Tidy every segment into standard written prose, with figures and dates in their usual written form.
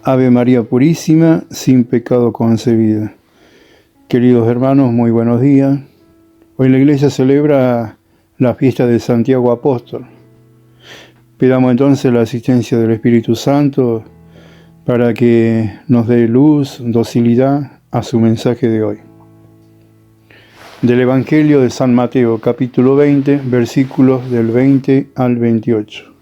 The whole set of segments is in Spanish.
Ave María Purísima, sin pecado concebida. Queridos hermanos, muy buenos días. Hoy la Iglesia celebra la fiesta de Santiago Apóstol. Pidamos entonces la asistencia del Espíritu Santo para que nos dé luz, docilidad a su mensaje de hoy. Del Evangelio de San Mateo, capítulo 20, versículos del 20 al 28.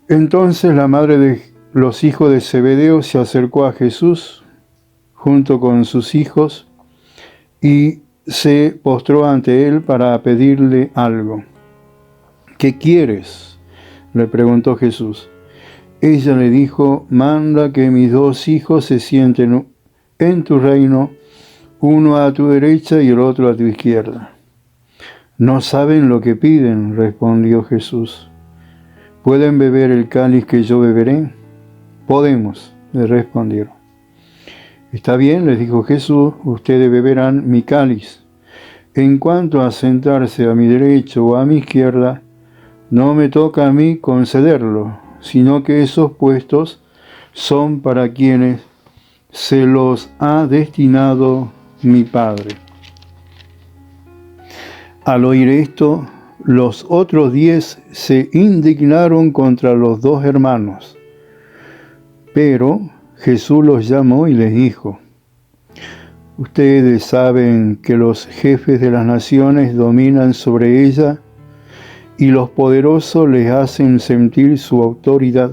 Entonces la madre de los hijos de Zebedeo se acercó a Jesús junto con sus hijos y se postró ante él para pedirle algo. ¿Qué quieres?, le preguntó Jesús. Ella le dijo: manda que mis dos hijos se sienten en tu reino, uno a tu derecha y el otro a tu izquierda. No saben lo que piden, respondió Jesús. ¿Pueden beber el cáliz que yo beberé? Podemos, le respondieron. Está bien, les dijo Jesús, ustedes beberán mi cáliz. En cuanto a sentarse a mi derecha o a mi izquierda, no me toca a mí concederlo, sino que esos puestos son para quienes se los ha destinado mi Padre. Al oír esto, los otros 10 se indignaron contra los dos hermanos. Pero Jesús los llamó y les dijo: ustedes saben que los jefes de las naciones dominan sobre ella y los poderosos les hacen sentir su autoridad.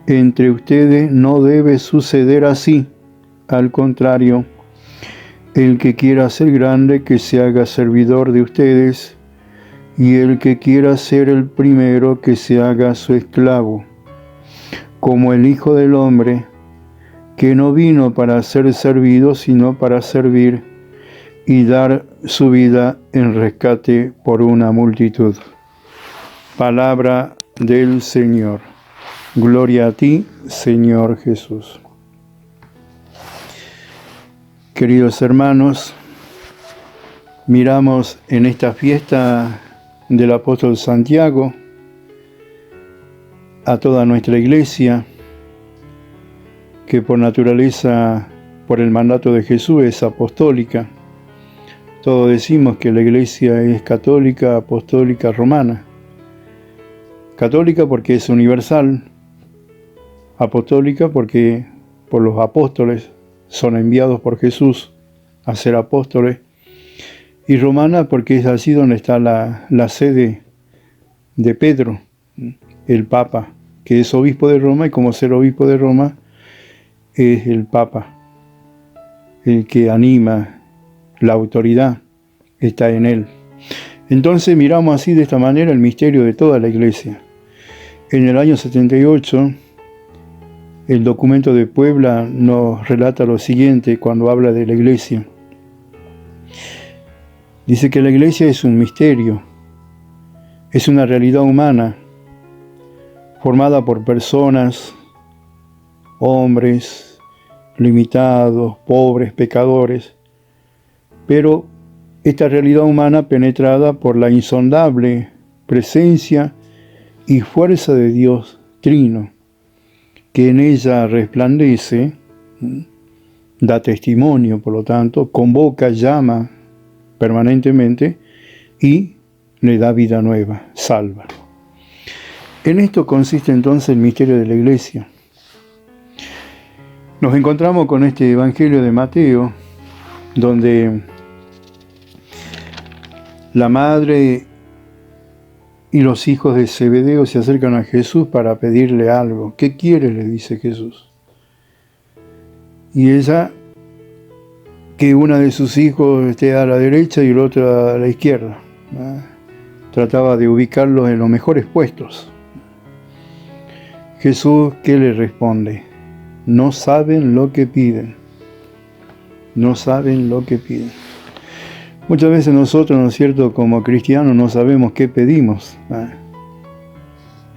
Entre ustedes no debe suceder así. Al contrario, el que quiera ser grande, que se haga servidor de ustedes, y el que quiera ser el primero, que se haga su esclavo. Como el Hijo del Hombre, que no vino para ser servido, sino para servir y dar su vida en rescate por una multitud. Palabra del Señor. Gloria a ti, Señor Jesús. Queridos hermanos, miramos en esta fiesta del apóstol Santiago a toda nuestra Iglesia, que por naturaleza, por el mandato de Jesús, es apostólica. Todos decimos que la Iglesia es católica, apostólica, romana. Católica porque es universal, apostólica porque por los apóstoles son enviados por Jesús a ser apóstoles, y romana porque es así donde está la sede de Pedro, el Papa, que es obispo de Roma, y como ser obispo de Roma es el Papa, el que anima, la autoridad está en él. Entonces miramos así, de esta manera, el misterio de toda la Iglesia. En el año 78, el documento de Puebla nos relata lo siguiente cuando habla de la Iglesia. Dice que la Iglesia es un misterio, es una realidad humana, formada por personas, hombres, limitados, pobres, pecadores, pero esta realidad humana penetrada por la insondable presencia y fuerza de Dios Trino, que en ella resplandece, da testimonio, por lo tanto, convoca, llama permanentemente y le da vida nueva, salva. En esto consiste entonces el misterio de la Iglesia. Nos encontramos con este Evangelio de Mateo, donde la madre y los hijos de Zebedeo se acercan a Jesús para pedirle algo. ¿Qué quiere?, le dice Jesús. Y ella, que una de sus hijos esté a la derecha y el otro a la izquierda. Trataba de ubicarlos en los mejores puestos. Jesús, ¿qué le responde? No saben lo que piden. No saben lo que piden. Muchas veces nosotros, ¿no es cierto?, como cristianos no sabemos qué pedimos.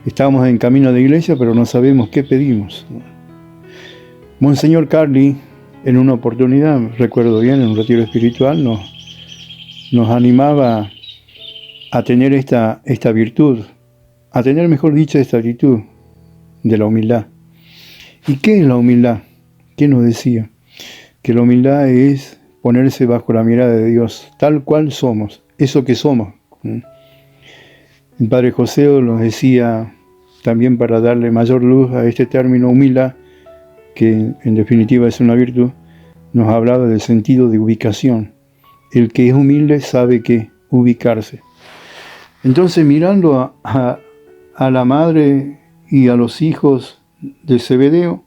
Estamos en camino de iglesia, pero no sabemos qué pedimos. Monseñor Carli, en una oportunidad, recuerdo bien, en un retiro espiritual, nos animaba a tener esta virtud, a tener, mejor dicho, esta actitud de la humildad. ¿Y qué es la humildad? ¿Qué nos decía? Que la humildad es ponerse bajo la mirada de Dios, tal cual somos, eso que somos. El Padre José nos decía, también para darle mayor luz a este término humildad, que en definitiva es una virtud, nos hablaba del sentido de ubicación. El que es humilde sabe que ubicarse. Entonces, mirando a la madre y a los hijos de Zebedeo,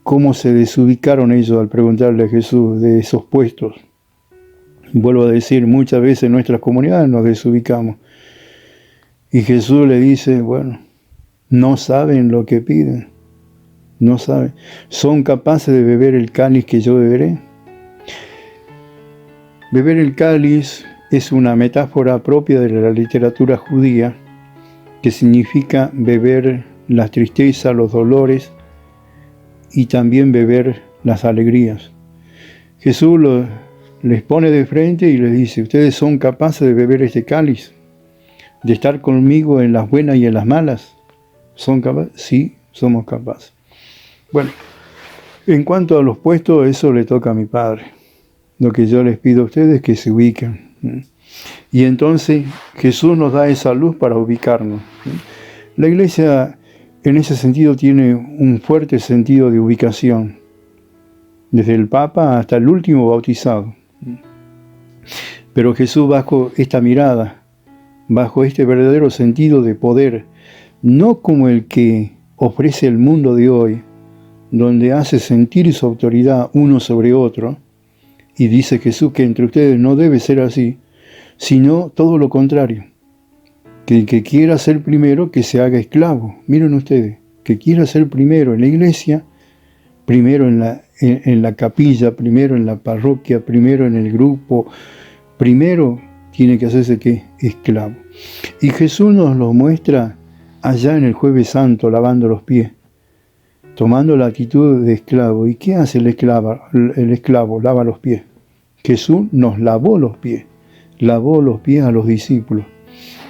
cómo se desubicaron ellos al preguntarle a Jesús de esos puestos. Vuelvo a decir, muchas veces en nuestras comunidades nos desubicamos. Y Jesús le dice, bueno, no saben lo que piden, no saben. ¿Son capaces de beber el cáliz que yo beberé? Beber el cáliz es una metáfora propia de la literatura judía, que significa beber la tristeza, los dolores y también beber las alegrías. Jesús les pone de frente y les dice, ¿ustedes son capaces de beber este cáliz? ¿De estar conmigo en las buenas y en las malas? ¿Son capaces? Sí, somos capaces. Bueno, en cuanto a los puestos, eso le toca a mi Padre. Lo que yo les pido a ustedes es que se ubiquen. Y entonces Jesús nos da esa luz para ubicarnos. La Iglesia en ese sentido tiene un fuerte sentido de ubicación, desde el Papa hasta el último bautizado. Pero Jesús, bajo esta mirada, bajo este verdadero sentido de poder, no como el que ofrece el mundo de hoy, donde hace sentir su autoridad uno sobre otro, y dice Jesús que entre ustedes no debe ser así, sino todo lo contrario. Que el que quiera ser primero, que se haga esclavo. Miren ustedes, que quiera ser primero en la iglesia, primero en la capilla, primero en la parroquia, primero en el grupo, primero tiene que hacerse ¿qué? Esclavo. Y Jesús nos lo muestra allá en el Jueves Santo, lavando los pies, tomando la actitud de esclavo. ¿Y qué hace el esclavo? El esclavo lava los pies. Jesús nos lavó los pies a los discípulos.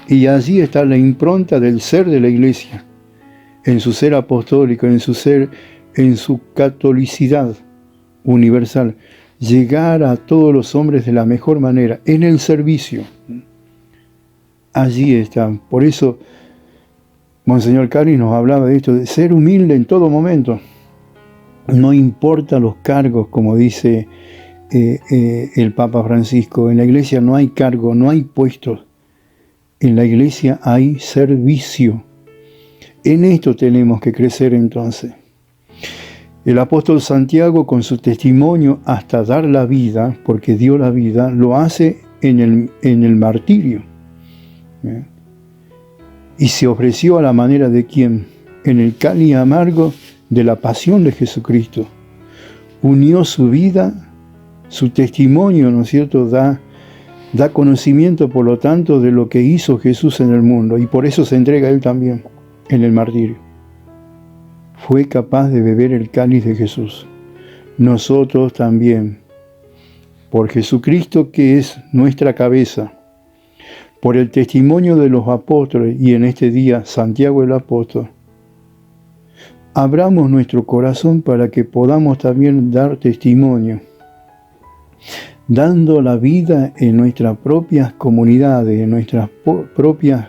Y allí está la impronta del ser de la iglesia, en su ser apostólico, en su catolicidad universal, llegar a todos los hombres de la mejor manera, en el servicio. Allí está. Por eso, Monseñor Cari nos hablaba de esto, de ser humilde en todo momento. No importa los cargos, como dice el Papa Francisco. En la iglesia no hay cargo, no hay puestos. En la iglesia hay servicio. En esto tenemos que crecer entonces. El apóstol Santiago, con su testimonio hasta dar la vida, porque dio la vida, lo hace en el martirio. Y se ofreció a la manera de quien, en el cáliz amargo de la pasión de Jesucristo, unió su vida, su testimonio, ¿no es cierto?, da conocimiento, por lo tanto, de lo que hizo Jesús en el mundo, y por eso se entrega a él también en el martirio. Fue capaz de beber el cáliz de Jesús. Nosotros también, por Jesucristo, que es nuestra cabeza, por el testimonio de los apóstoles, y en este día Santiago el apóstol, abramos nuestro corazón para que podamos también dar testimonio, dando la vida en nuestras propias comunidades, en nuestras propias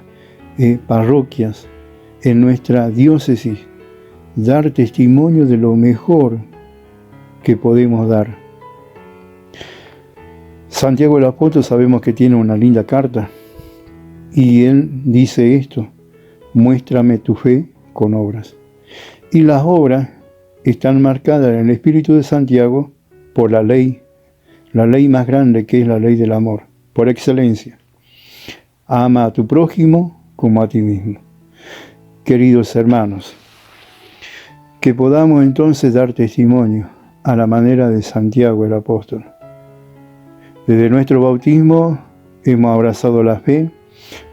parroquias, en nuestra diócesis, dar testimonio de lo mejor que podemos dar. Santiago el apóstol sabemos que tiene una linda carta, y él dice esto: muéstrame tu fe con obras. Y las obras están marcadas en el espíritu de Santiago por la ley más grande, que es la ley del amor, por excelencia. Ama a tu prójimo como a ti mismo. Queridos hermanos, que podamos entonces dar testimonio a la manera de Santiago el apóstol. Desde nuestro bautismo hemos abrazado la fe,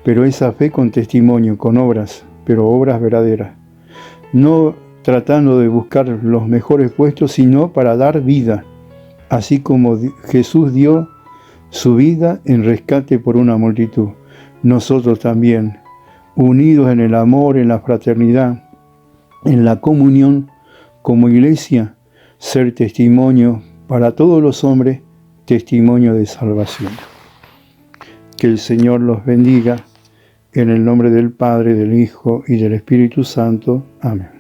pero esa fe con testimonio, con obras, pero obras verdaderas. No tratando de buscar los mejores puestos, sino para dar vida, así como Jesús dio su vida en rescate por una multitud. Nosotros también, unidos en el amor, en la fraternidad, en la comunión, como iglesia, ser testimonio para todos los hombres, testimonio de salvación. Que el Señor los bendiga, en el nombre del Padre, del Hijo y del Espíritu Santo. Amén.